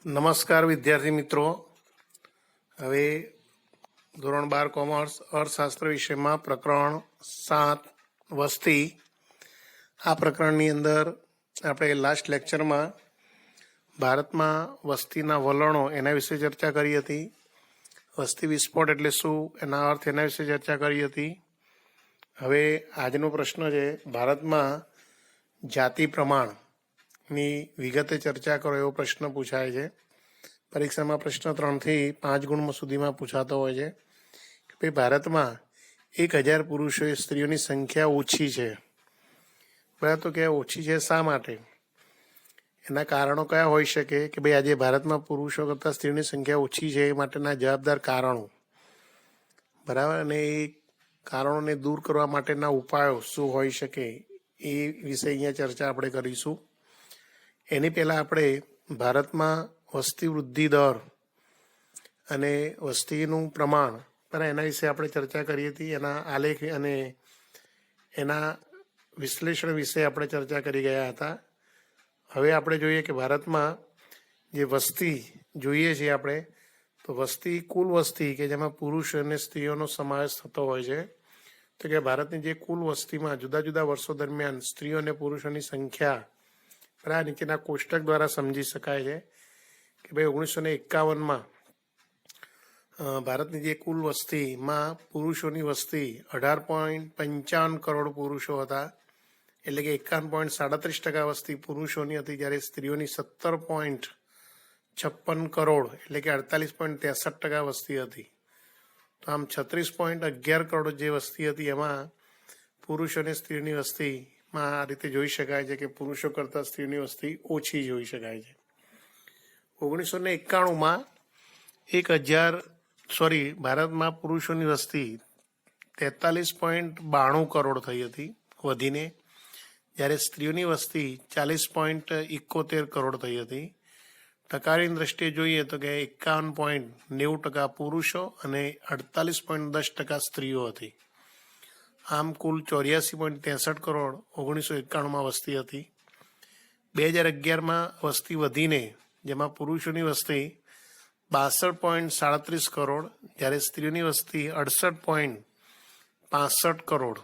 નમસ્કાર વિદ્યાર્થી મિત્રો. હવે ધોરણ 12 કોમર્સ અર્થશાસ્ત્ર વિષયમાં પ્રકરણ 7 વસ્તી. આ પ્રકરણની અંદર આપણે લાસ્ટ લેક્ચરમાં ભારતમાં વસ્તીના વલણો એના વિશે ચર્ચા કરી હતી. વસ્તી વિસ્ફોટ એટલે શું, એના અર્થ એના વિશે ચર્ચા કરી હતી. હવે આજનો પ્રશ્ન છે, ભારતમાં જાતિ પ્રમાણની વિગતે ચર્ચા કરો એવો પ્રશ્ન પૂછાય છે. પરીક્ષામાં પ્રશ્ન 3 થી 5 ગુણ સુધીમાં પૂછાતો હોય છે કે ભાઈ ભારતમાં 1000 પુરુષોએ સ્ત્રીઓની સંખ્યા ઓછી છે. બરાબર, તો કે ઓછી છે શા માટે, એના કારણો કયા હોઈ શકે કે ભાઈ આજે ભારતમાં પુરુષો કરતાં સ્ત્રીઓની સંખ્યા ઓછી છે એ માટેના જવાબદાર કારણો. બરાબર, અને એ કારણોને દૂર કરવા માટેના ઉપાયો શું હોઈ શકે એ વિશે અહીંયા ચર્ચા આપણે કરીશું. એની પહેલાં આપણે ભારતમાં વસ્તી વૃદ્ધિ દર અને વસ્તીનું પ્રમાણ એના વિશે આપણે ચર્ચા કરી હતી. એના આલેખ અને એના વિશ્લેષણ વિશે આપણે ચર્ચા કરી ગયા હતા. હવે આપણે જોઈએ કે ભારતમાં જે વસ્તી જોઈએ છીએ આપણે, તો વસ્તી કુલ વસ્તી કે જેમાં પુરુષ અને સ્ત્રીઓનો સમાવેશ થતો હોય છે. તો કે ભારતની જે કુલ વસ્તીમાં જુદા જુદા વર્ષો દરમિયાન સ્ત્રીઓ અને પુરુષોની સંખ્યા નીચેના કોષ્ટક દ્વારા સમજી શકાય છે કે ભાઈ 1951માં ભારતની જે કુલ વસ્તીમાં પુરુષોની વસ્તી 18.55 કરોડ પુરુષો હતા, એટલે કે 51.37% વસ્તી પુરુષોની હતી, જ્યારે સ્ત્રીઓની 17.56 કરોડ એટલે કે 48.63% વસ્તી હતી. તો આમ 36.11 કરોડ જે વસ્તી હતી એમાં પુરુષ અને સ્ત્રીની વસ્તીમાં આ રીતે જોઈ શકાય છે કે પુરુષો કરતાં સ્ત્રીની વસ્તી ઓછી જોઈ શકાય છે. 1991માં ભારતમાં પુરુષોની વસ્તી 43.92 કરોડ થઈ હતી વધીને, જ્યારે સ્ત્રીઓની વસ્તી 40.71 કરોડ થઈ હતી. ટકાની દ્રષ્ટિએ જોઈએ તો કે 51.90% પુરુષો અને 48.10% સ્ત્રીઓ હતી. આમ કુલ 84.63 કરોડ 1991માં વસ્તી હતી. 2011માં વસ્તી વધીને જેમાં પુરુષોની વસ્તી 62.37 કરોડ, જ્યારે સ્ત્રીઓની વસ્તી 68.65 કરોડ,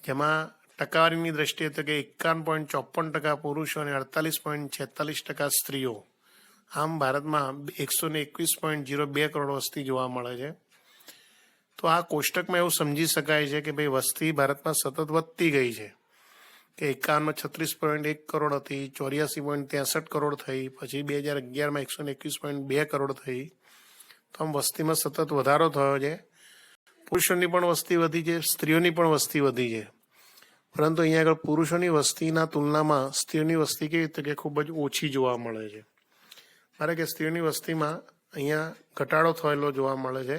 જેમાં ટકાવારીની દ્રષ્ટિએ તો કે 51.54% પુરુષો અને 48.46% સ્ત્રીઓ. આમ ભારતમાં 121.02 કરોડ વસ્તી જોવા મળે છે. તો આ કોષ્ટકમાં એવું સમજી શકાય છે કે ભાઈ વસ્તી ભારતમાં સતત વધતી ગઈ છે કે 51 કરોડ હતી, 84.63 કરોડ થઈ, પછી 2011માં 121.2 કરોડ થઈ. તો આમ વસ્તીમાં સતત વધારો થયો છે. પુરુષોની પણ વસ્તી વધી છે, સ્ત્રીઓની પણ વસ્તી વધી છે, પરંતુ અહીંયા આગળ પુરુષોની વસ્તીના તુલનામાં સ્ત્રીઓની વસ્તી કેવી રીતે કે ખૂબ જ ઓછી જોવા મળે છે. મારે કે સ્ત્રીઓની વસ્તીમાં અહીંયા ઘટાડો થયેલો જોવા મળે છે.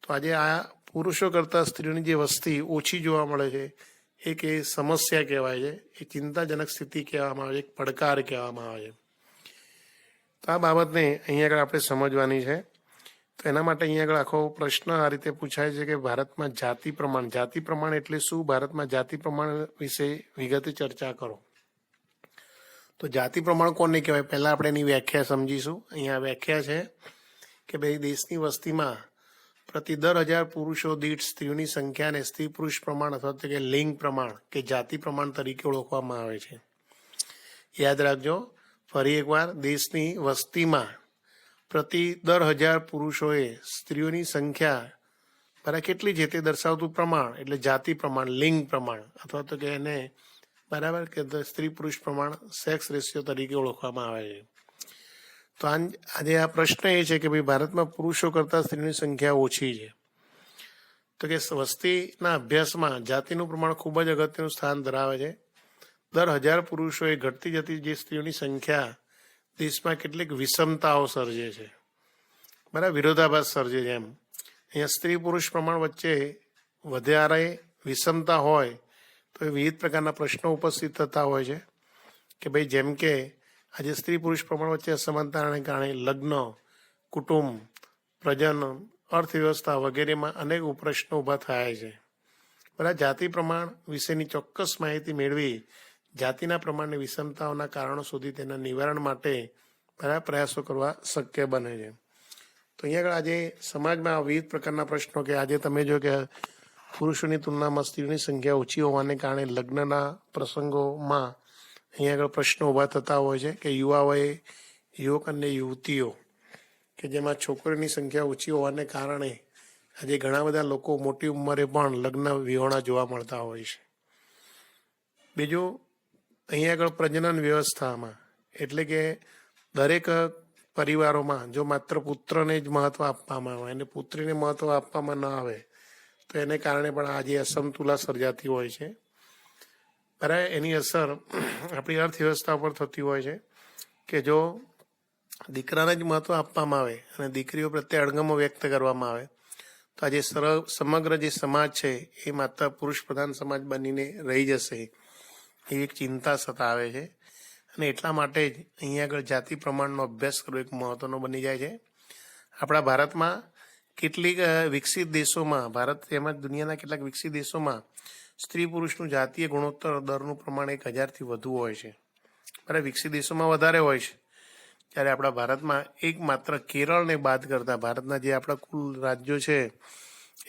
તો આજે આ પુરુષો કરતાં સ્ત્રીઓની જે વસ્તી ઓછી જોવા મળે છે એક એ સમસ્યા કહેવાય છે, એ ચિંતાજનક સ્થિતિ કહેવામાં આવે છે, એક પડકાર કહેવામાં આવે છે. તો આ બાબતને અહીંયા આગળ આપણે સમજવાની છે. તો એના માટે અહીંયા આગળ આખો પ્રશ્ન આ રીતે પૂછાય છે કે ભારતમાં જાતિ પ્રમાણ એટલે શું, ભારતમાં જાતિ પ્રમાણ વિશે વિગતે ચર્ચા કરો. તો જાતિ પ્રમાણ કોને કહેવાય, પહેલાં આપણે એની વ્યાખ્યા સમજીશું. અહીંયા વ્યાખ્યા છે કે ભાઈ દેશની વસ્તીમાં પ્રતિ 10,000 પુરુષો દીઠ સ્ત્રીઓની સંખ્યાને સ્ત્રી પુરુષ પ્રમાણ અથવા તો કે લિંગ પ્રમાણ કે જાતિ પ્રમાણ તરીકે ઓળખવામાં આવે છે. યાદ રાખજો ફરી એકવાર, દેશની વસ્તીમાં પ્રતિ 10,000 પુરુષોએ સ્ત્રીઓની સંખ્યા કેટલી છે તે દર્શાવતું પ્રમાણ એટલે જાતિ પ્રમાણ, લિંગ પ્રમાણ અથવા તો કે એને બરાબર કે સ્ત્રી પુરુષ પ્રમાણ સેક્સ રેશિયો તરીકે ઓળખવામાં આવે છે. તો આજે આ પ્રશ્ન એ છે કે ભાઈ ભારતમાં પુરુષો કરતાં સ્ત્રીની સંખ્યા ઓછી છે. તો કે વસ્તીના અભ્યાસમાં જાતિનું પ્રમાણ ખૂબ જ અગત્યનું સ્થાન ધરાવે છે. દર 1000 પુરુષોએ ઘટતી જતી જે સ્ત્રીઓની સંખ્યા દેશમાં કેટલીક વિષમતાઓ સર્જે છે, બરાબર, વિરોધાભાસ સર્જે છે. એમ અહીંયા સ્ત્રી પુરુષ પ્રમાણ વચ્ચે વધારે વિષમતા હોય તો એ વિવિધ પ્રકારના પ્રશ્નો ઉપસ્થિત થતા હોય છે કે ભાઈ જેમ કે આજે સ્ત્રી પુરુષ પ્રમાણ વચ્ચે અસમાનતાને કારણે લગ્ન, કુટુંબ, પ્રજનન, અર્થવ્યવસ્થા વગેરેમાં અનેક પ્રશ્નો ઊભા થાય છે. બરાબર, જાતિ પ્રમાણ વિશેની ચોક્કસ માહિતી મેળવી જાતિના પ્રમાણની વિષમતાઓના કારણો શોધી તેના નિવારણ માટે બરાબર પ્રયાસો કરવા શક્ય બને છે. તો અહીંયા આગળ આજે સમાજમાં વિવિધ પ્રકારના પ્રશ્નો કે આજે તમે જો કે પુરુષોની તુલનામાં સ્ત્રીઓની સંખ્યા ઓછી હોવાને કારણે લગ્નના પ્રસંગોમાં અહીંયા આગળ પ્રશ્નો ઊભા થતા હોય છે કે યુવાઓએ યુવક અને યુવતીઓ કે જેમાં છોકરીઓની સંખ્યા ઓછી હોવાને કારણે આજે ઘણા બધા લોકો મોટી ઉંમરે પણ લગ્ન વિહોણા જોવા મળતા હોય છે. બીજું અહીંયા આગળ પ્રજનન વ્યવસ્થામાં એટલે કે દરેક પરિવારોમાં જો માત્ર પુત્રને જ મહત્વ આપવામાં આવે અને પુત્રીને મહત્વ આપવામાં ન આવે તો એને કારણે પણ આજે અસમતુલા સર્જાતી હોય છે. બરાબર એની અસર આપણી અર્થવ્યવસ્થા પર થતી હોય છે કે જો દીકરાને જ મહત્વ આપવામાં આવે અને દીકરીઓ પ્રત્યે અણગમો વ્યક્ત કરવામાં આવે તો આજે સમગ્ર જે સમાજ છે એ માત્ર પુરુષ પ્રધાન સમાજ બનીને રહી જશે એવી એક ચિંતા સતાવે છે. અને એટલા માટે જ અહીંયા આગળ જાતિ પ્રમાણનો અભ્યાસ કરવો એક મહત્વનો બની જાય છે. આપણા ભારતમાં કેટલીક વિકસિત દેશોમાં ભારત તેમજ દુનિયાના કેટલાક વિકસિત દેશોમાં સ્ત્રી પુરુષનું જાતીય ગુણોત્તર દરનું પ્રમાણ 1000થી વધુ હોય છે. બરાબર વિકસિત દેશોમાં વધારે હોય છે જ્યારે આપણા ભારતમાં એક માત્ર કેરળને બાદ કરતા ભારતના જે આપણા કુલ રાજ્યો છે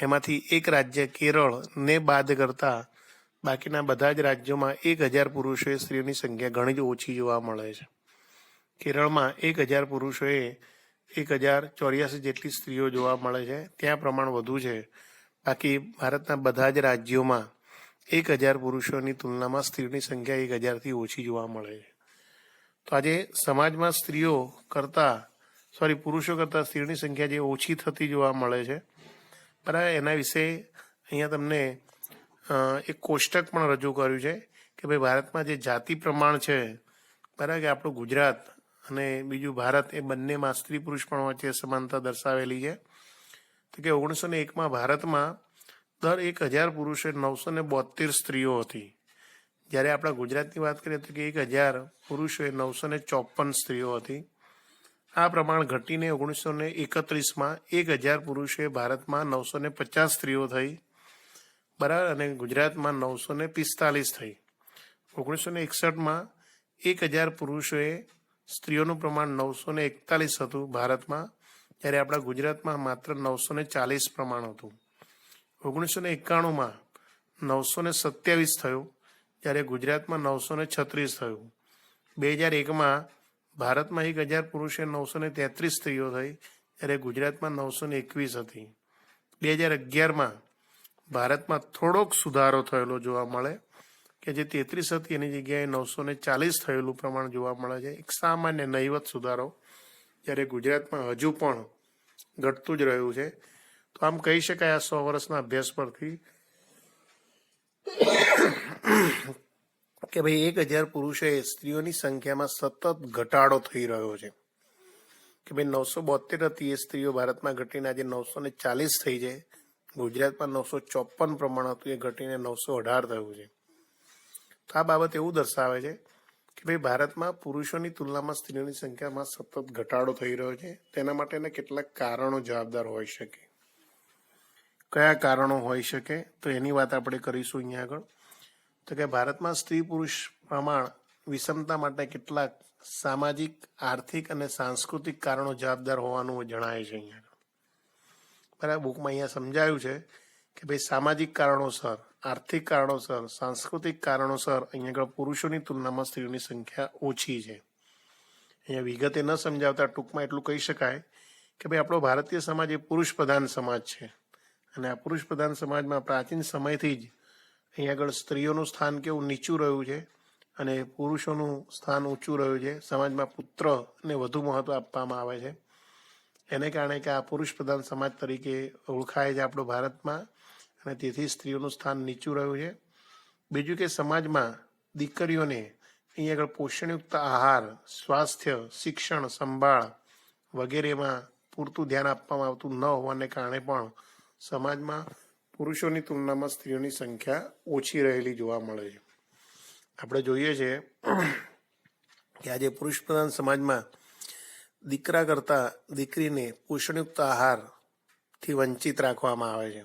એમાંથી એક રાજ્ય કેરળને બાદ કરતા બાકીના બધા જ રાજ્યોમાં 1000 પુરુષોએ સ્ત્રીઓની સંખ્યા ઘણી જ ઓછી જોવા મળે છે. કેરળમાં 1000 પુરુષોએ 1084 જેટલી સ્ત્રીઓ જોવા મળે છે, ત્યાં પ્રમાણ વધુ છે. બાકી ભારતના બધા જ રાજ્યોમાં 1000 પુરુષોની તુલનામાં સ્ત્રીઓની સંખ્યા 1000થી ઓછી જોવા મળે છે. તો આજે સમાજમાં પુરુષો કરતાં સ્ત્રીઓની સંખ્યા જે ઓછી થતી જોવા મળે છે બરાબર એના વિશે અહીંયા તમને એક કોષ્ટક પણ રજૂ કર્યું છે કે ભાઈ ભારતમાં જે જાતિ પ્રમાણ છે બરાબર કે આપણું ગુજરાત અને બીજું ભારત એ બંનેમાં સ્ત્રી પુરુષ પણ વચ્ચે સમાનતા દર્શાવેલી છે. તો કે 1901માં ભારતમાં દર 1000 પુરુષે 972 સ્ત્રીઓ હતી, જ્યારે આપણા ગુજરાતની વાત કરીએ તો કે 1000 પુરુષોએ 954 સ્ત્રીઓ હતી. આ પ્રમાણ ઘટીને 1931માં 1000 પુરુષોએ ભારતમાં 950 સ્ત્રીઓ થઈ બરાબર અને ગુજરાતમાં 945 થઈ. 1961માં 1000 પુરુષોએ સ્ત્રીઓનું પ્રમાણ 941 હતું ભારતમાં, જ્યારે આપણા ગુજરાતમાં માત્ર 940 પ્રમાણ હતું. 1991માં 927 થયું, જ્યારે ગુજરાતમાં 936 થયું. 2001માં ભારતમાં 1000 પુરુષે 933 સ્ત્રીઓ થઈ, જ્યારે ગુજરાતમાં 921 હતી. 2011માં ભારતમાં થોડોક સુધારો થયેલો જોવા મળે કે જે 33 હતી એની જગ્યાએ 940 થયેલું પ્રમાણ જોવા મળે છે. એક સામાન્ય નહીવત સુધારો, જ્યારે ગુજરાતમાં હજુ પણ ઘટતું જ રહ્યું છે. તો આમ કહી શકાય આ 100 વર્ષના અભ્યાસ પરથી કે ભાઈ 1000 પુરુષે સ્ત્રીઓની સંખ્યામાં સતત ઘટાડો થઈ રહ્યો છે કે ભાઈ 972 હતી એ સ્ત્રીઓ ભારતમાં ઘટીને આજે 940 થઈ છે. ગુજરાતમાં 954 પ્રમાણ હતું એ ઘટીને 918 થયું છે. તો આ બાબત એવું દર્શાવે છે કે ભાઈ ભારતમાં પુરુષોની તુલનામાં સ્ત્રીઓની સંખ્યામાં સતત ઘટાડો થઈ રહ્યો છે. તેના માટેના કેટલાક કારણો જવાબદાર હોઈ શકે. કયા કારણો હોઈ શકે તો એની વાત આપણે કરીશું અહીંયા આગળ. તો કે ભારતમાં સ્ત્રી પુરુષ પ્રમાણ વિષમતા માટે કેટલાક સામાજિક, આર્થિક અને સાંસ્કૃતિક કારણો જવાબદાર હોવાનું જણાય છે અહીંયા આગળ. બરાબર બુકમાં અહીંયા સમજાયું છે કે ભાઈ સામાજિક કારણોસર, આર્થિક કારણોસર, સાંસ્કૃતિક કારણોસર અહીંયા આગળ પુરુષોની તુલનામાં સ્ત્રીઓની સંખ્યા ઓછી છે. અહીંયા વિગતે ન સમજાવતા ટૂંકમાં એટલું કહી શકાય કે ભાઈ આપણો ભારતીય સમાજ એ પુરુષ પ્રધાન સમાજ છે અને આ પુરુષ પ્રધાન સમાજમાં પ્રાચીન સમયથી જ અહીંયા આગળ સ્ત્રીઓનું સ્થાન કેવું નીચું રહ્યું છે અને પુરુષોનું સ્થાન ઊંચું રહ્યું છે. સમાજમાં પુત્રને વધુ મહત્વ આપવામાં આવે છે. એને કારણે કે આ પુરુષ પ્રધાન સમાજ તરીકે ઓળખાય છે આપણો ભારતમાં અને તેથી સ્ત્રીઓનું સ્થાન નીચું રહ્યું છે. બીજું કે સમાજમાં દીકરીઓને અહીંયા આગળ પોષણયુક્ત આહાર, સ્વાસ્થ્ય, શિક્ષણ, સંભાળ વગેરેમાં પૂરતું ધ્યાન આપવામાં આવતું ન હોવાને કારણે પણ સમાજમાં પુરુષોની તુલનામાં સ્ત્રીઓની સંખ્યા ઓછી રહેલી જોવા મળે છે. આપણે જોઈએ છીએ કે આજે પુરુષ પ્રધાન સમાજમાં દીકરા કરતાં દીકરીને પોષણયુક્ત આહારથી વંચિત રાખવામાં આવે છે.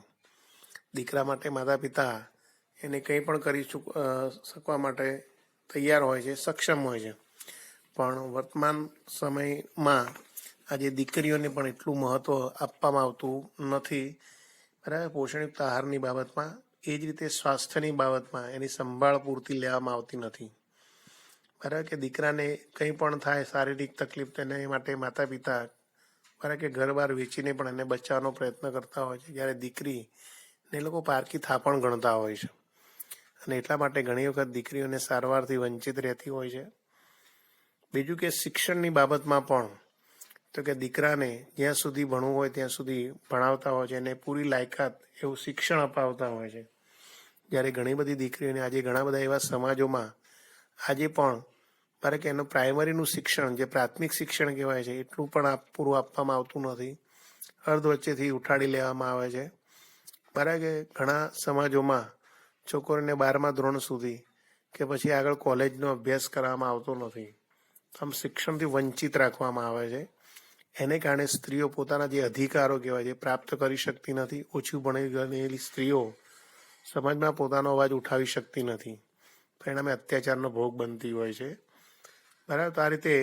દીકરા માટે માતા પિતા એને કંઈ પણ કરી શકવા માટે તૈયાર હોય છે, સક્ષમ હોય છે, પણ વર્તમાન સમયમાં આજે દીકરીઓને પણ એટલું મહત્વ આપવામાં આવતું નથી, બરાબર. પોષણયુક્ત આહારની બાબતમાં, એ જ રીતે સ્વાસ્થ્યની બાબતમાં એની સંભાળ પૂરતી લેવામાં આવતી નથી, બરાબર. કે દીકરાને કંઈ પણ થાય, શારીરિક તકલીફ, તેને માટે માતા પિતા બરાબર કે ઘર બહાર વેચીને પણ એને બચાવવાનો પ્રયત્ન કરતા હોય છે, જ્યારે દીકરીને એ લોકો પારકી થાપણ ગણતા હોય છે, અને એટલા માટે ઘણી વખત દીકરીઓને સારવારથી વંચિત રહેતી હોય છે. બીજું કે શિક્ષણની બાબતમાં પણ, તો કે દીકરાને જ્યાં સુધી ભણવું હોય ત્યાં સુધી ભણાવતા હોય છે અને પૂરી લાયકાત એવું શિક્ષણ અપાવતા હોય છે, જ્યારે ઘણી બધી દીકરીઓને આજે ઘણા બધા એવા સમાજોમાં આજે પણ બરાબર કે એનું પ્રાઇમરીનું શિક્ષણ, જે પ્રાથમિક શિક્ષણ કહેવાય છે, એટલું પણ પૂરું આપવામાં આવતું નથી. અર્ધ વચ્ચેથી ઉઠાડી લેવામાં આવે છે, બરાબર. કે ઘણા સમાજોમાં છોકરીઓને 12મા ધોરણ સુધી કે પછી આગળ કોલેજનો અભ્યાસ કરવામાં આવતો નથી, આમ શિક્ષણથી વંચિત રાખવામાં આવે છે. એને કારણે સ્ત્રીઓ પોતાના જે અધિકારો કહેવાય છે પ્રાપ્ત કરી શકતી નથી. ઓછું ભણી ગયેલી સ્ત્રીઓ સમાજમાં પોતાનો અવાજ ઉઠાવી શકતી નથી, પરિણામે અત્યાચારનો ભોગ બનતી હોય છે, બરાબર. તો આ રીતે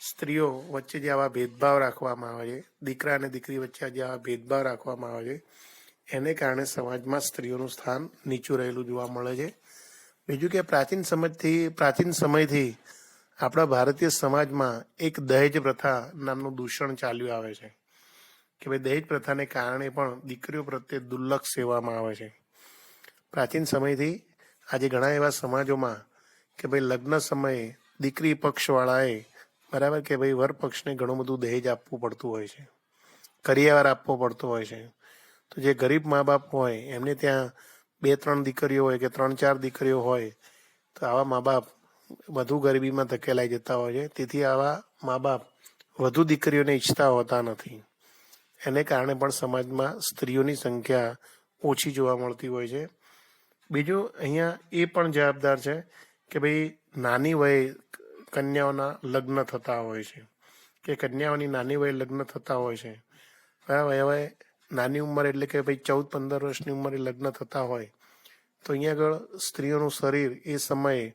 સ્ત્રીઓ વચ્ચે જે આવા ભેદભાવ રાખવામાં આવે છે, દીકરા અને દીકરી વચ્ચે જે આવા ભેદભાવ રાખવામાં આવે છે, એને કારણે સમાજમાં સ્ત્રીઓનું સ્થાન નીચું રહેલું જોવા મળે છે. બીજું કે પ્રાચીન સમયથી આપણા ભારતીય સમાજમાં એક દહેજ પ્રથા નામનું દૂષણ ચાલ્યું આવે છે, કે ભાઈ દહેજ પ્રથાને કારણે પણ દીકરીઓ પ્રત્યે દુર્લક્ષ સેવામાં આવે છે. પ્રાચીન સમયથી આજે ઘણા એવા સમાજોમાં કે ભાઈ લગ્ન સમયે દીકરી પક્ષવાળાએ બરાબર કે ભાઈ વર પક્ષને ઘણું બધું દહેજ આપવું પડતું હોય છે, કરિયાવર આપવો પડતો હોય છે. તો જે ગરીબ મા બાપ હોય એમને ત્યાં 2-3 દીકરીઓ હોય કે 3-4 દીકરીઓ હોય, તો આવા મા બાપ વધુ ગરીબીમાં ધકેલાઈ જતા હોય છે. તેથી આવા મા બાપ વધુ દીકરીઓને ઈચ્છતા હોતા નથી. એને કારણે પણ સમાજમાં સ્ત્રીઓની સંખ્યા ઓછી જોવા મળતી હોય છે. બીજું અહીંયા એ પણ જવાબદાર છે કે ભાઈ નાની વયે કન્યાઓના લગ્ન થતા હોય છે, કે કન્યાઓની નાની વયે લગ્ન થતા હોય છે, બરાબર. હવે નાની ઉંમર એટલે કે ભાઈ 14-15 વર્ષની ઉંમરે લગ્ન થતા હોય, તો અહીંયા આગળ સ્ત્રીઓનું શરીર એ સમયે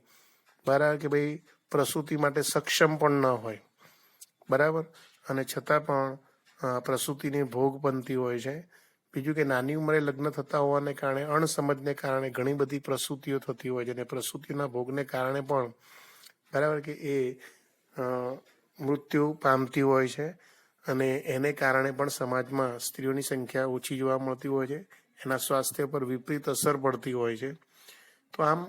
બરાબર કે ભાઈ પ્રસૂતિ માટે સક્ષમ પણ ન હોય, બરાબર, અને છતાં પણ પ્રસૂતિની ભોગ બનતી હોય છે. બીજું કે નાની ઉંમરે લગ્ન થતા હોવાને કારણે, અણસમજને કારણે ઘણી બધી પ્રસૂતિઓ થતી હોય છે, અને પ્રસૂતિના ભોગને કારણે પણ બરાબર કે એ મૃત્યુ પામતી હોય છે, અને એને કારણે પણ સમાજમાં સ્ત્રીઓની સંખ્યા ઓછી જોવા મળતી હોય છે. એના સ્વાસ્થ્ય પર વિપરીત અસર પડતી હોય છે. તો આમ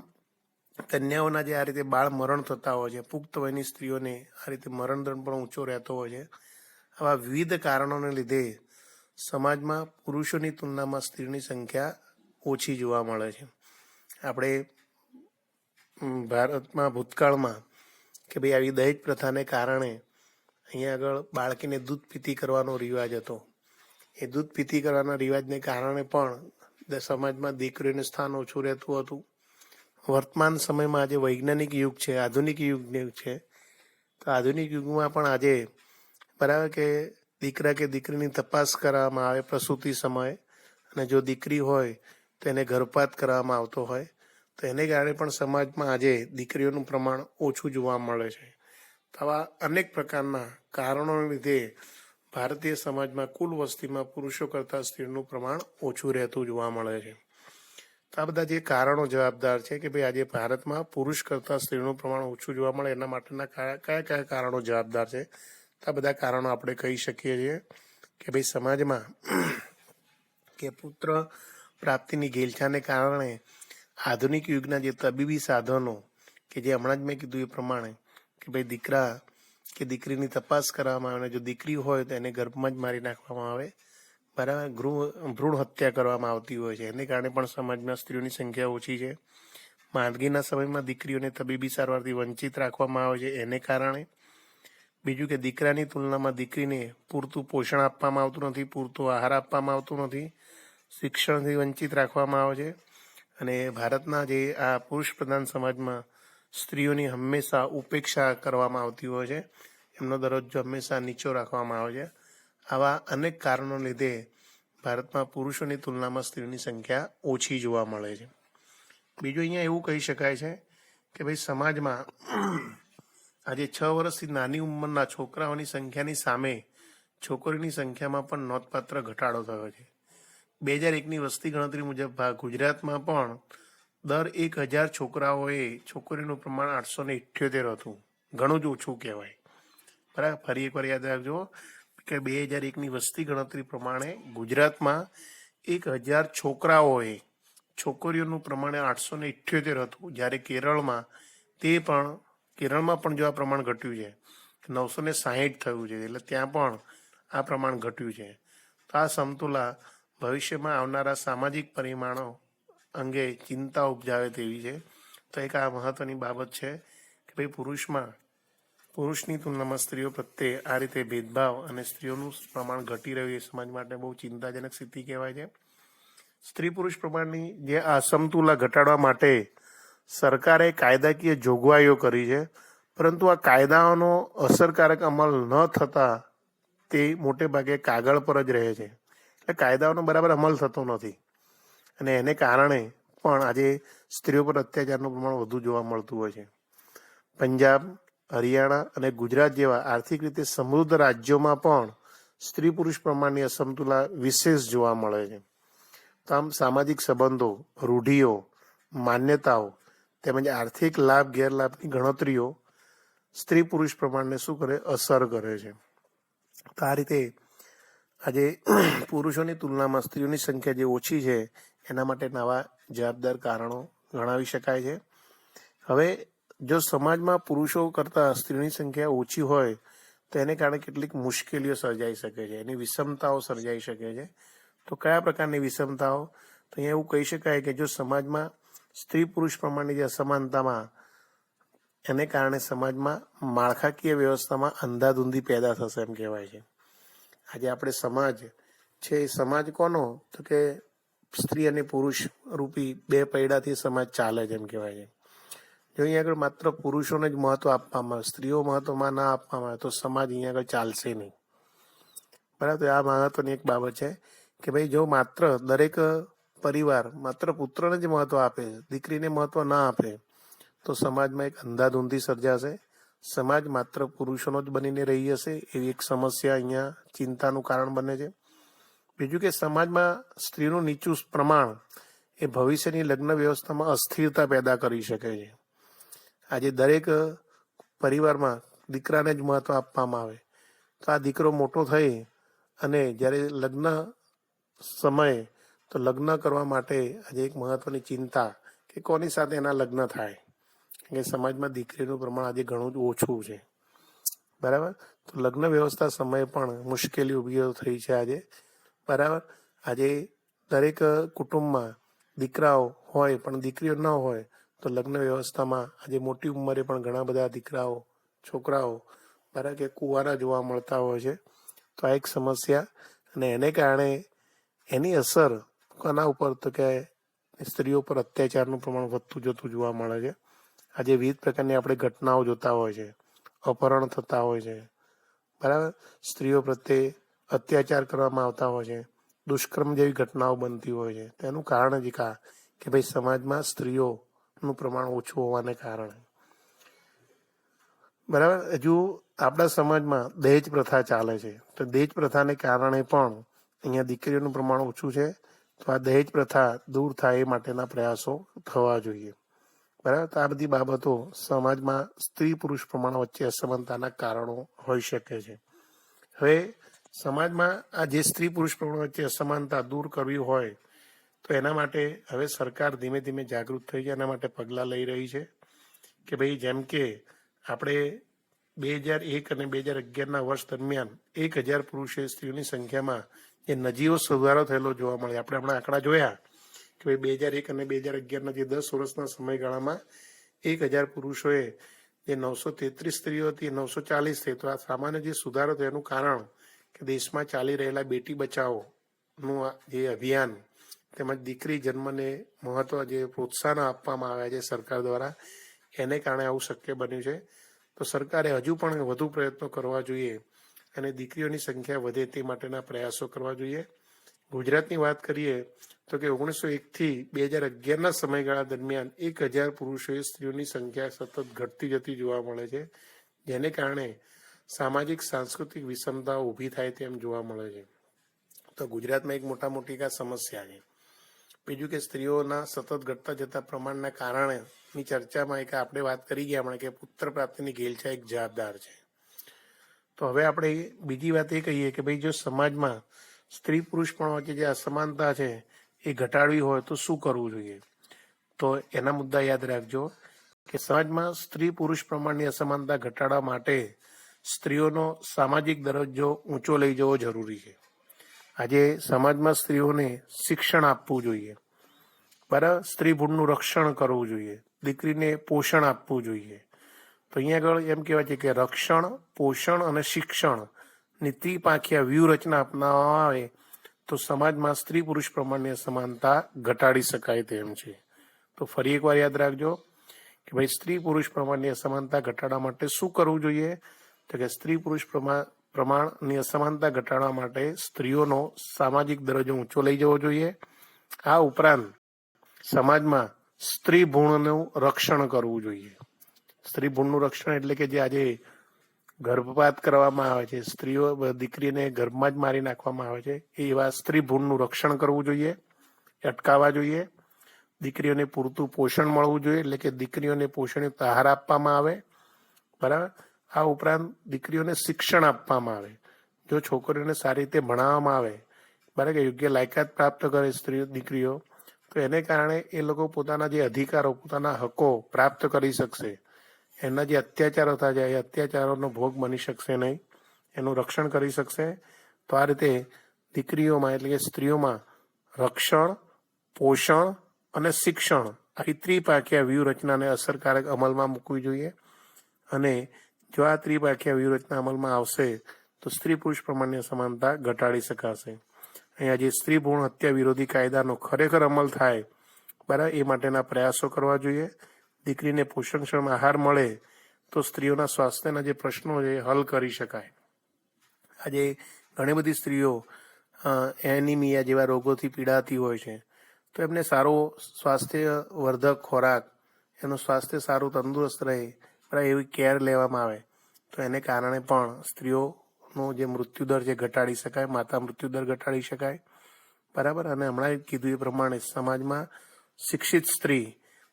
કન્યાઓના જે આ રીતે બાળ મરણ થતા હોય છે, પુખ્ત વયની સ્ત્રીઓને આ રીતે મરણદર પણ ઊંચો રહેતો હોય છે. આવા વિવિધ કારણોને લીધે સમાજમાં પુરુષોની તુલનામાં સ્ત્રીની સંખ્યા ઓછી જોવા મળે છે. આપણે ભારતમાં ભૂતકાળમાં કે ભાઈ આવી દહેજ પ્રથાને કારણે અહીંયા આગળ બાળકીને દૂધ પીતી કરવાનો રિવાજ હતો. એ દૂધ પીતી કરવાના રિવાજને કારણે પણ સમાજમાં દીકરીઓનું સ્થાન ઓછું રહેતું હતું. વર્તમાન સમયમાં આજે વૈજ્ઞાનિક યુગ છે, આધુનિક યુગ છે, તો આધુનિક યુગમાં પણ આજે બરાબર કે દીકરા કે દીકરીની તપાસ કરવામાં આવે પ્રસૂતિ સમયે, અને જો દીકરી હોય તો એને ગર્ભપાત કરવામાં આવતો હોય, તો એને કારણે પણ સમાજમાં આજે દીકરીઓનું પ્રમાણ ઓછું જોવા મળે છે. આવા અનેક પ્રકારના કારણોને લીધે ભારતીય સમાજમાં કુલ વસ્તીમાં પુરુષો કરતાં સ્ત્રીનું પ્રમાણ ઓછું રહેતું જોવા મળે છે. તો આ બધા જે કારણો જવાબદાર છે કે ભાઈ આજે ભારતમાં પુરુષ કરતાં સ્ત્રીનું પ્રમાણ ઓછું જોવા મળે, એના માટેના કયા કયા કારણો જવાબદાર છે. તો આ બધા કારણો આપણે કહી શકીએ છીએ કે ભાઈ સમાજમાં કે પુત્ર પ્રાપ્તિની ઘેલછાને કારણે આધુનિક યુગના જે તબીબી સાધનો કે જે હમણાં જ મેં કીધું એ પ્રમાણે કે ભાઈ દીકરા કે દીકરીની તપાસ કરવામાં આવે, જો દીકરી હોય તો એને ગર્ભમાં જ મારી નાખવામાં આવે, બરાબર, ભ્રૂણ હત્યા કરવામાં આવતી હોય છે. એને કારણે પણ સમાજમાં સ્ત્રીઓની સંખ્યા ઓછી છે. માંદગીના સમયમાં દીકરીઓને તબીબી સારવારથી વંચિત રાખવામાં આવે છે, એને કારણે. બીજું કે દીકરાની તુલનામાં દીકરીને પૂરતું પોષણ આપવામાં આવતું નથી, પૂરતો આહાર આપવામાં આવતો નથી, શિક્ષણથી વંચિત રાખવામાં આવે છે. અને ભારતના જે આ પુરુષ પ્રધાન સમાજમાં સ્ત્રીઓની હંમેશા ઉપેક્ષા કરવામાં આવતી હોય છે, એમનો દરજ્જો હંમેશા નીચો રાખવામાં આવે છે. આવા અનેક કારણોને લીધે ભારતમાં પુરુષોની તુલનામાં સ્ત્રીઓની સંખ્યા ઓછી જોવા મળે છે. બીજું અહીંયા એવું કહી શકાય છે કે ભાઈ સમાજમાં આજે 6 વર્ષથી નાની ઉંમરના છોકરાઓની સંખ્યાની સામે છોકરીઓની સંખ્યામાં પણ નોંધપાત્ર ઘટાડો થયો છે. 2001ની વસ્તી ગણતરી મુજબ ગુજરાતમાં પણ દર 1000 છોકરાઓએ છોકરીનું પ્રમાણ 878 હતું. ઘણું જ ઓછું કહેવાય. બરાબર, ફરી એકવાર યાદ રાખજો કે 2001ની વસ્તી ગણતરી પ્રમાણે ગુજરાતમાં 1000 છોકરાઓએ છોકરીઓનું પ્રમાણ 878 હતું, જ્યારે કેરળમાં પણ જો આ પ્રમાણ ઘટ્યું છે, 960 થયું છે, એટલે ત્યાં પણ આ પ્રમાણ ઘટ્યું છે. તો આ સમતુલા ભવિષ્યમાં આવનારા સામાજિક પરિમાણો અંગે ચિંતા ઉપજાવે તેવી છે. તો એક આ મહત્વની બાબત છે કે ભાઈ પુરુષની તુલનામાં સ્ત્રીઓ પ્રત્યે આ રીતે ભેદભાવ અને સ્ત્રીઓનું પ્રમાણ ઘટી રહ્યું એ સમાજ માટે બહુ ચિંતાજનક સ્થિતિ કહેવાય છે. સ્ત્રી પુરુષ પ્રમાણની જે અસમતુલા ઘટાડવા માટે સરકારે કાયદાકીય જોગવાઈઓ કરી છે, પરંતુ આ કાયદાઓનો અસરકારક અમલ ન થતા તે મોટે ભાગે કાગળ પર જ રહે છે. એટલે કાયદાઓનો બરાબર અમલ થતો નથી, અને એને કારણે પણ આજે સ્ત્રીઓ પર અત્યાચારનું પ્રમાણ વધુ જોવા મળતું હોય છે. પંજાબ, હરિયાણા અને ગુજરાત જેવા આર્થિક રીતે સમૃદ્ધ રાજ્યોમાં પણ સ્ત્રી પુરુષ પ્રમાણની અસમતુલા વિશેષ જોવા મળે છે. તો આમ સામાજિક સંબંધો, રૂઢિઓ, માન્યતાઓ તેમજ આર્થિક લાભ ગેરલાભની ગણતરીઓ સ્ત્રી પુરુષ પ્રમાણને શું કરે? અસર કરે છે. તો આ રીતે આજે પુરુષોની તુલનામાં સ્ત્રીઓની સંખ્યા જે ઓછી છે એના માટે નવા જવાબદાર કારણો ગણાવી શકાય છે. હવે જો સમાજમાં પુરુષો કરતાં સ્ત્રીઓની સંખ્યા ઓછી હોય તો એને કારણે કેટલીક મુશ્કેલીઓ સર્જાઈ શકે છે, એની વિષમતાઓ સર્જાઈ શકે છે. તો કયા પ્રકારની વિષમતાઓ? તો અહીંયા એવું કહી શકાય કે જો સમાજમાં સ્ત્રી પુરુષ પ્રમાણની જે અસમાનતામાં એને કારણે સમાજમાં માળખાકીય વ્યવસ્થામાં અંધાધૂંધી પેદા થશે એમ કહેવાય છે. આજે આપણે સમાજ છે, એ સમાજ કોનો? તો કે સ્ત્રી અને પુરુષ રૂપી બે પૈડાથી સમાજ ચાલે છે એમ કહેવાય છે. જો અહીંયા આગળ માત્ર પુરુષોને જ મહત્વ આપવામાં આવે, સ્ત્રીઓ મહત્વમાં ના આપવામાં આવે તો સમાજ અહીંયા આગળ ચાલશે નહીં. બરાબર, આ મહત્વની એક બાબત છે કે ભાઈ જો માત્ર દરેક પરિવાર માત્ર પુત્રને જ મહત્વ આપે, દીકરીને મહત્વ ના આપે તો સમાજમાં એક અંધાધૂંધી સર્જાશે. સમાજ માત્ર પુરુષોનો જ બનીને રહી જશે, એવી એક સમસ્યા અહીંયા ચિંતાનું કારણ બને છે. બીજું કે સમાજમાં સ્ત્રીનું નીચું પ્રમાણ એ ભવિષ્યની લગ્ન વ્યવસ્થામાં અસ્થિરતા પેદા કરી શકે છે. આજે દરેક પરિવારમાં દીકરાને જ મહત્વ આપવામાં આવે તો આ દીકરો મોટો થઈ અને જ્યારે લગ્ન સમયે તો લગ્ન કરવા માટે આજે એક મહત્વની ચિંતા કે કોની સાથે એના લગ્ન થાય, કે સમાજમાં દીકરીનું પ્રમાણ આજે ઘણું જ ઓછું છે. બરાબર, તો લગ્ન વ્યવસ્થા સમયે પણ મુશ્કેલી ઊભી થઈ છે આજે. બરાબર, આજે દરેક કુટુંબમાં દીકરાઓ હોય પણ દીકરીઓ ન હોય તો લગ્ન વ્યવસ્થામાં આજે મોટી ઉંમરે પણ ઘણા બધા દીકરાઓ, છોકરાઓ બરાબર કે કુંવારા જોવા મળતા હોય છે. તો આ એક સમસ્યા, અને એને કારણે એની અસર કોના ઉપર? તો કે સ્ત્રીઓ પર અત્યાચારનું પ્રમાણ વધતું જતું જોવા મળે છે. આજે વિવિધ પ્રકારની આપણે ઘટનાઓ જોતા હોય છે, અપહરણ થતા હોય છે, બરાબર, સ્ત્રીઓ પ્રત્યે અત્યાચાર કરવામાં આવતા હોય છે, દુષ્કર્મ જેવી ઘટનાઓ બનતી હોય છે. તેનું કારણ જ કે ભાઈ સમાજમાં સ્ત્રીઓનું પ્રમાણ ઓછું હોવાને કારણે. બરાબર, હજુ આપણા સમાજમાં દહેજ પ્રથા ચાલે છે, તો દહેજ પ્રથાને કારણે પણ અહીંયા દીકરીઓનું પ્રમાણ ઓછું છે. તો આ દહેજ પ્રથા દૂર થાય એ માટેના પ્રયાસો થવા જોઈએ. બરાબર, તો આ બધી બાબતો સમાજમાં સ્ત્રી પુરુષ પ્રમાણ વચ્ચે અસમાનતાના કારણો હોઈ શકે છે. હવે સમાજમાં આ જે સ્ત્રી પુરુષ પ્રમાણ વચ્ચે અસમાનતા દૂર કરવી હોય તો એના માટે હવે સરકાર ધીમે ધીમે જાગૃત થઈ છે, એના માટે પગલાં લઈ રહી છે. કે ભાઈ જેમ કે આપણે 2001 અને 2011ના વર્ષ દરમિયાન 1000 પુરુષે સ્ત્રીઓની સંખ્યામાં જે નજીવો સુધારો થયેલો જોવા મળે. આપણે હમણાં આંકડા જોયા કે ભાઈ 2001 અને 2011ના જે 10 વર્ષના સમયગાળામાં 1000 પુરુષોએ જે 933 સ્ત્રીઓ હતી 940 થઈ. તો આ સામાન્ય જે સુધારો થયો એનું કારણ કે દેશમાં ચાલી રહેલા બેટી બચાવોનું જે અભિયાન તેમજ દીકરી જન્મને મહત્વ જે પ્રોત્સાહન આપવામાં આવ્યા છે સરકાર દ્વારા, એને કારણે આવું શક્ય બન્યું છે. તો સરકારે હજુ પણ વધુ પ્રયત્નો કરવા જોઈએ અને દીકરીઓની સંખ્યા વધે તે માટેના પ્રયાસો કરવા જોઈએ. ગુજરાતની વાત કરીએ તો કે 1901થી 2011ના સમયગાળા દરમિયાન 1000 પુરુષોએ સ્ત્રીઓની સંખ્યા સતત ઘટતી જતી જોવા મળે છે, જેને કારણે સામાજિક સાંસ્કૃતિક વિષમતાઓ ઊભી થાય તેમ જોવા મળે છે. તો ગુજરાતમાં એક મોટી સમસ્યા છે. બીજું કે સ્ત્રીઓના સતત ઘટતા જતા પ્રમાણના કારણેની ચર્ચામાં એક આપણે વાત કરી ગયા હમણાં કે પુત્ર પ્રાપ્તિની ઘેલછા એક જવાબદાર છે. તો હવે આપણે બીજી વાત એ કહીએ કે ભાઈ જો સમાજમાં સ્ત્રી પુરુષ પણ વચ્ચે જે અસમાનતા છે એ ઘટાડવી હોય તો શું કરવું જોઈએ? તો એના મુદ્દા યાદ રાખજો કે સમાજમાં સ્ત્રી પુરુષ પ્રમાણની અસમાનતા ઘટાડવા માટે સ્ત્રીઓનો સામાજિક દરજ્જો ઊંચો લઈ જવો જરૂરી છે. આજે સમાજમાં સ્ત્રીઓને શિક્ષણ આપવું જોઈએ, બરાબર, સ્ત્રી ભૂણનું રક્ષણ કરવું જોઈએ, દીકરીને પોષણ આપવું જોઈએ. તો અહીંયા આગળ એમ કહેવાય છે કે રક્ષણ, પોષણ અને શિક્ષણની ત્રિપાંખીય વ્યૂહરચના અપનાવવામાં આવે તો સમાજમાં સ્ત્રી પુરુષ પ્રમાણની અસમાનતા ઘટાડી શકાય તેમ છે. તો ફરી એકવાર યાદ રાખજો કે ભાઈ સ્ત્રી પુરુષ પ્રમાણની અસમાનતા ઘટાડવા માટે શું કરવું જોઈએ? તો કે સ્ત્રી પુરુષ પ્રમાણની અસમાનતા ઘટાડવા માટે સ્ત્રીઓનો સામાજિક દરજ્જો ઊંચો લઈ જવો જોઈએ. આ ઉપરાંત સમાજમાં સ્ત્રી ભ્રૂણનું રક્ષણ કરવું જોઈએ. સ્ત્રી ભ્રૂણનું રક્ષણ એટલે કે જે આજે ગર્ભપાત કરવામાં આવે છે, સ્ત્રીઓ દીકરીને ગર્ભમાં જ મારી નાખવામાં આવે છે, એવા સ્ત્રી ભ્રૂણનું રક્ષણ કરવું જોઈએ, અટકાવવા જોઈએ. દીકરીઓને પૂરતું પોષણ મળવું જોઈએ, એટલે કે દીકરીઓને પોષણયુક્ત આહાર આપવામાં આવે, બરાબર. આ ઉપરાંત દીકરીઓને શિક્ષણ આપવામાં આવે. જો છોકરીઓને સારી રીતે ભણાવવામાં આવે, બરાબર, કે યોગ્ય લાયકાત પ્રાપ્ત કરે દીકરીઓ, તો એને કારણે એ લોકો પોતાના જે અધિકારો, પોતાના હકો પ્રાપ્ત કરી શકશે. એના જે અત્યાચારો થાય છે એ અત્યાચારોનો ભોગ બની શકશે નહીં, એનું રક્ષણ કરી શકશે. તો આ રીતે દીકરીઓમાં એટલે કે સ્ત્રીઓમાં રક્ષણ, પોષણ અને શિક્ષણ આવી ત્રિપાંખીય વ્યૂહરચનાને અસરકારક અમલમાં મૂકવી જોઈએ. અને જો આ ત્રિપાંખીય વ્યૂહરચના અમલમાં આવશે તો સ્ત્રી પુરુષ પ્રમાણની અસમાનતા ઘટાડી શકાશે. અહીંયા જે સ્ત્રી ભ્રૂણ હત્યા વિરોધી કાયદાનો ખરેખર અમલ થાય, બરાબર, એ માટેના પ્રયાસો કરવા જોઈએ. દીકરીને પોષણક્ષમ આહાર મળે તો સ્ત્રીઓના સ્વાસ્થ્યના જે પ્રશ્નો છે એ હલ કરી શકાય. આજે ઘણી બધી સ્ત્રીઓ એનિમિયા જેવા રોગોથી પીડાતી હોય છે, તો એમને સારો સ્વાસ્થ્યવર્ધક ખોરાક, એનું સ્વાસ્થ્ય સારું તંદુરસ્ત રહે, બરાબર, એવી કેર લેવામાં આવે તો એને કારણે પણ સ્ત્રીઓનો જે મૃત્યુદર છે ઘટાડી શકાય, માતા મૃત્યુદર ઘટાડી શકાય, બરાબર. અને હમણાં કીધું એ પ્રમાણે સમાજમાં શિક્ષિત સ્ત્રી,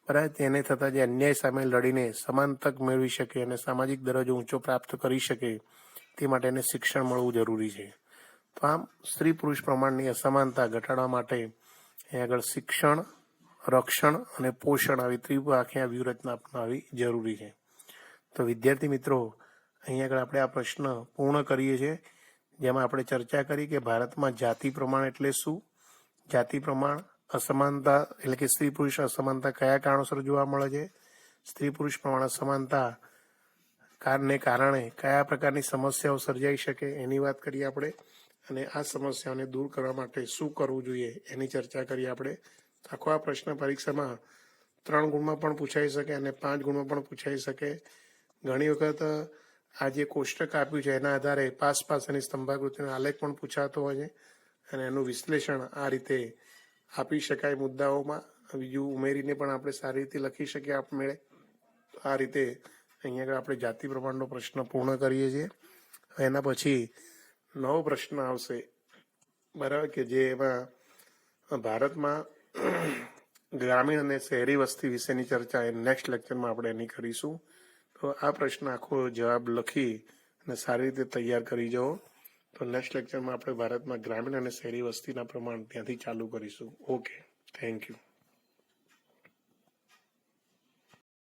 બરાબર, તેને થતા જે અન્યાય સામે લડીને સમાન તક મેળવી શકે અને સામાજિક દરજ્જો ઊંચો પ્રાપ્ત કરી શકે તે માટે એને શિક્ષણ મળવું જરૂરી છે. તો આમ સ્ત્રી પુરુષ પ્રમાણની અસમાનતા ઘટાડવા માટે અહીં આગળ શિક્ષણ, રક્ષણ અને પોષણ આવી ત્રિપાંખીય વ્યૂહરચના અપનાવવી જરૂરી છે. તો વિદ્યાર્થી મિત્રો, અહીં આગળ આપણે આ પ્રશ્ન પૂર્ણ કરીએ છીએ, જેમાં આપણે ચર્ચા કરી કે ભારતમાં જાતિ પ્રમાણ એટલે શું, જાતિ પ્રમાણ અસમાનતા એટલે કે સ્ત્રી પુરુષ અસમાનતા કયા કારણોસર જોવા મળે છે, સ્ત્રી પુરુષ પ્રમાણ અસમાનતા કારણે કયા પ્રકારની સમસ્યાઓ સર્જાઈ શકે એની વાત કરીએ આપણે. અને આ સમસ્યાઓને દૂર કરવા માટે શું કરવું જોઈએ એની ચર્ચા કરીએ આપણે. આખો આ પ્રશ્ન પરીક્ષામાં 3 ગુણમાં પણ પૂછાઈ શકે અને 5 ગુણમાં પણ પૂછાઈ શકે. ઘણી વખત આ જે કોષ્ટક આપ્યું છે એના આધારે પાસાની સ્તંભાકૃતિનો આલેખ પણ પૂછાતો હોય છે અને એનું વિશ્લેષણ આ રીતે આપી શકાય મુદ્દાઓમાં. બીજું ઉમેરીને પણ આપણે સારી રીતે લખી શકીએ આપમેળે. આ રીતે અહીંયા આગળ આપણે જાતિ પ્રમાણનો પ્રશ્ન પૂર્ણ કરીએ છીએ. એના પછી નવો પ્રશ્ન આવશે, બરાબર, કે જે એમાં ભારતમાં ગ્રામીણ અને શહેરી વસ્તી વિશેની ચર્ચા એ નેક્સ્ટ લેક્ચરમાં આપણે એની કરીશું. તો આ પ્રશ્ન આખો જવાબ લખી અને સારી રીતે તૈયાર કરી જાઓ. તો નેક્સ્ટ લેક્ચરમાં આપણે ભારતમાં ગ્રામીણ અને શહેરી વસ્તીના પ્રમાણ ત્યાંથી ચાલુ કરીશું. Okay, thank you.